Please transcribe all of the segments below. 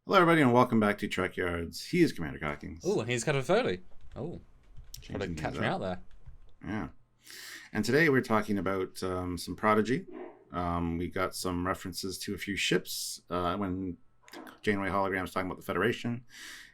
Hello, everybody, and welcome back to Trekyards. He is Commander Cockings. Oh, and he's kind of Foley. Oh, trying to Changing catch things me up. out there. Yeah. And today we're talking about some Prodigy. We got some references to a few ships when Janeway Hologram's talking about the Federation.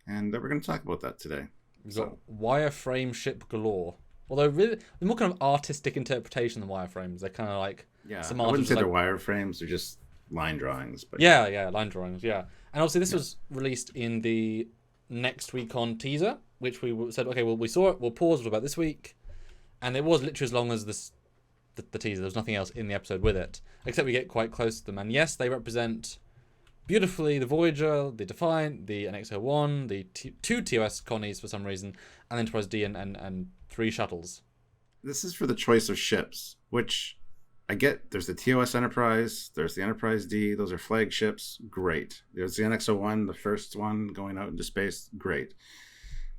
And we're going to talk about that today. We've got wireframe ship galore. Although, really, they're more kind of artistic interpretation than wireframes. They're kind of like some I wouldn't say artists they're wireframes, they're just line drawings. But yeah, line drawings, yeah. And obviously, this was released in the Next Week On teaser, which we said, okay, well, we saw it, we'll pause, what about this week? And it was literally as long as the teaser. There was nothing else in the episode with it, except we get quite close to them. And yes, they represent beautifully the Voyager, the Defiant, the NX-01, the two TOS Connies for some reason, and Enterprise D and three shuttles. This is for the choice of ships, which I get. There's the TOS Enterprise, there's the Enterprise D, those are flagships, great. There's the NX-01, the first one going out into space, great.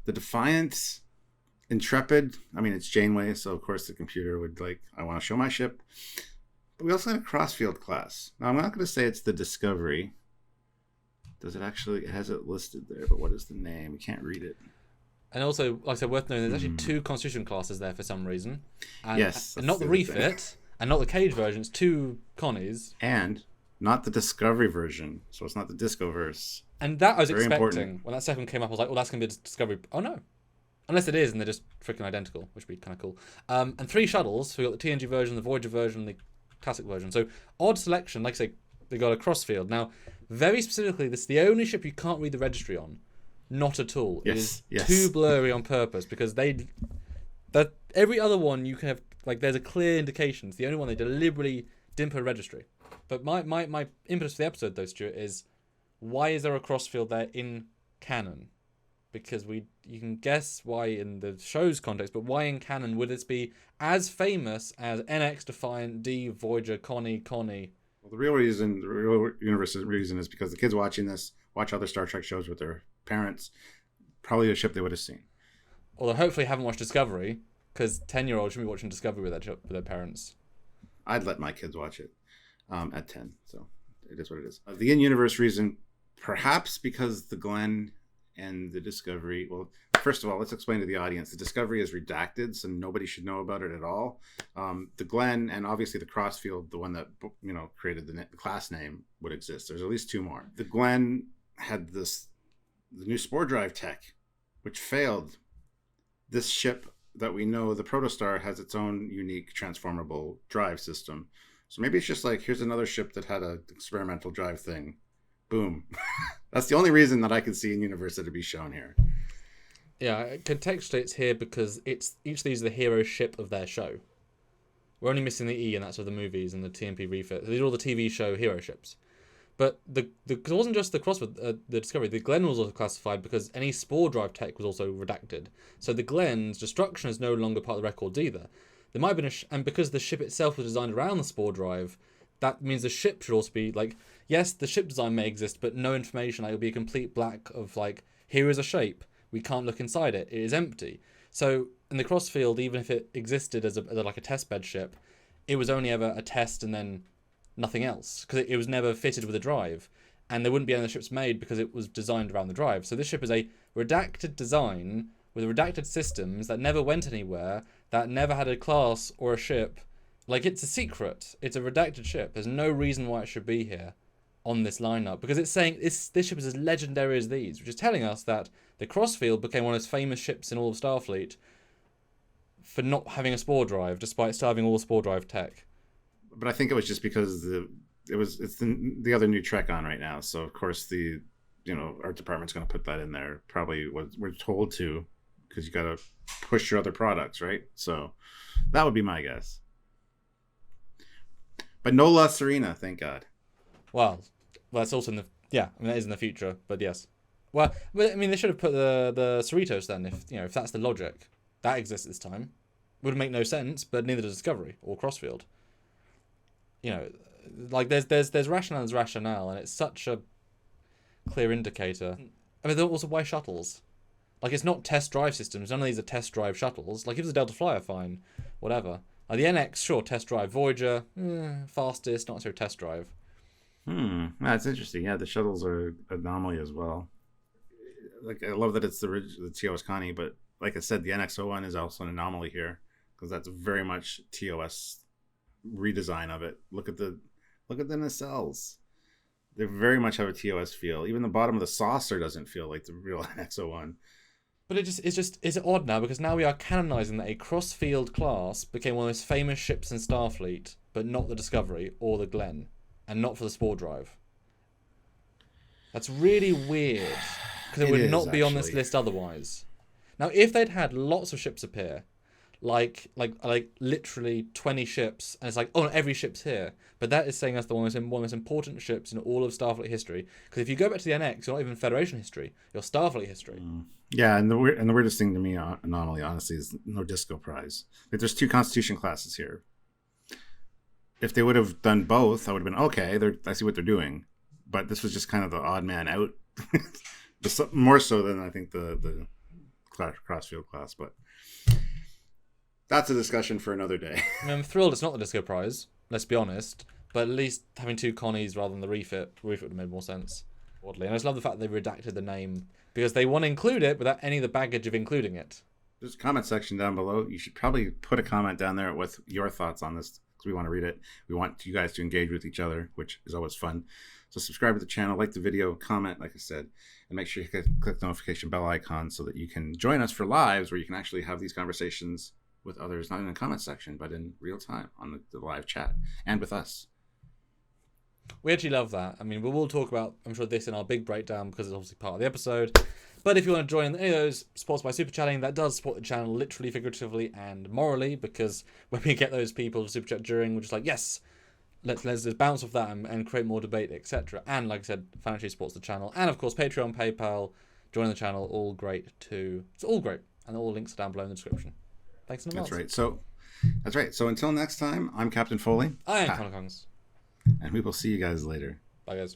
The Defiant, Intrepid, I mean, it's Janeway, so of course the computer would I want to show my ship. But we also had a Crossfield class. Now, I'm not going to say it's the Discovery. Does it actually, it has it listed there, but what is the name? We can't read it. And also, like I said, worth knowing, there's actually two Constitution classes there for some reason. And, Yes. and not the refit, and not the cage version, it's two Connies. And not the Discovery version, so it's not the Discoverse. And that I was Very expecting. important. When that second came up, I was like, well, that's going to be a Discovery. Oh, no. Unless it is, and they're just freaking identical, which would be kind of cool. And three shuttles. So we got the TNG version, the Voyager version, and the classic version. So odd selection. Like I say, they got a Crossfield. Now, very specifically, this is the only ship you can't read the registry on. Not at all. Yes, It is too blurry on purpose because every other one you can have, there's a clear indication. It's the only one they deliberately didn't put a registry. But my impetus for the episode, though, Stuart, is why is there a Crossfield there in canon? Because you can guess why in the show's context, but why in canon would this be as famous as NX, Defiant, D, Voyager, Connie? Well, the real universe reason is because the kids watching this watch other Star Trek shows with their parents. Probably a ship they would have seen. Although hopefully haven't watched Discovery, because 10-year-olds shouldn't be watching Discovery with their parents. I'd let my kids watch it at 10, so it is what it is. The in-universe reason, perhaps because the Glenn and the Discovery, well, first of all, let's explain to the audience. The Discovery is redacted, so nobody should know about it at all. The Glenn and obviously the Crossfield, the one that created the class name, would exist. There's at least two more. The Glenn had the new spore drive tech, which failed. This ship that we know, the Protostar, has its own unique transformable drive system. So maybe it's just here's another ship that had an experimental drive thing. Boom. That's the only reason that I could see in universe that it'd be shown here. Yeah, contextually it's here because it's each of these are the hero ship of their show. We're only missing the E, and that's of the movies and the TMP refit. So these are all the TV show hero ships. But it wasn't just the Crossfield, the Discovery. The Glenn was also classified because any spore drive tech was also redacted. So the Glenn's destruction is no longer part of the records either. There might have been and because the ship itself was designed around the spore drive, that means the ship should also be yes, the ship design may exist, but no information. It will be a complete black of here is a shape. We can't look inside it. It is empty. So in the Crossfield, even if it existed as a test bed ship, it was only ever a test and then nothing else because it was never fitted with a drive, and there wouldn't be any other ships made because it was designed around the drive. So this ship is a redacted design with redacted systems that never went anywhere, that never had a class or a ship. It's a secret. It's a redacted ship. There's no reason why it should be here on this lineup because it's saying this ship is as legendary as these, which is telling us that the Crossfield became one of the most famous ships in all of Starfleet for not having a spore drive, despite still having all the spore drive tech. But I think it was just because it's the other new Trek on right now. So of course the art department's going to put that in there. Probably what we're told to, because you got to push your other products, right? So that would be my guess. But no La Serena, thank God. Well, that's also that is in the future, but yes. Well, but I mean, they should have put the Cerritos then, if that's the logic. That exists this time. Would make no sense, but neither does Discovery or Crossfield. There's rationale, and it's such a clear indicator. I mean, they're also why shuttles? It's not test drive systems. None of these are test drive shuttles. If it's a Delta Flyer, fine, whatever. The NX, sure, test drive. Voyager, fastest, not so test drive. That's interesting. Yeah, the shuttles are an anomaly as well. Like, I love that it's the TOS Connie, but like I said, the NX-01 is also an anomaly here because that's very much TOS redesign of it. Look at the nacelles. They very much have a TOS feel. Even the bottom of the saucer doesn't feel like the real NX-01. But it's odd now because now we are canonizing that a cross-field class became one of the most famous ships in Starfleet, but not the Discovery or the Glenn, and not for the Spore Drive. That's really weird because it would not be on this list otherwise. Now, if they'd had lots of ships appear, like literally 20 ships, and it's like, oh, every ship's here, but that is saying that's one of the most important ships in all of Starfleet history. Because if you go back to the NX, you're not even Federation history, you're Starfleet history. Yeah, and the weirdest thing to me, anomaly, honestly, is no Disco Prize. Like, there's 2 Constitution classes here. If they would have done both, I would have been okay. I see what they're doing, but this was just kind of the odd man out, more so than I think the Crossfield class. But that's a discussion for another day. I mean, I'm thrilled it's not the Disco Prize, let's be honest, but at least having 2 Connies rather than the refit would have made more sense. Oddly. And I just love the fact that they redacted the name because they want to include it without any of the baggage of including it. There's a comment section down below. You should probably put a comment down there with your thoughts on this because we want to read it. We want you guys to engage with each other, which is always fun. So subscribe to the channel, like the video, comment, like I said, and make sure you click the notification bell icon so that you can join us for lives where you can actually have these conversations with others, not in the comment section, but in real time on the live chat and with us. We actually love that. I mean, we will talk about, I'm sure, this in our big breakdown because it's obviously part of the episode. But if you want to join any of those supports by super chatting, that does support the channel literally, figuratively, and morally, because when we get those people to super chat during, we're just like, yes, let's just bounce off that and create more debate, etc. And like I said, financially supports the channel. And of course, Patreon, PayPal, join the channel, all great too. It's all great. And all links are down below in the description. Thanks in advance. That's right. So until next time, I'm Captain Foley. I am Connor Kongs. And we will see you guys later. Bye, guys.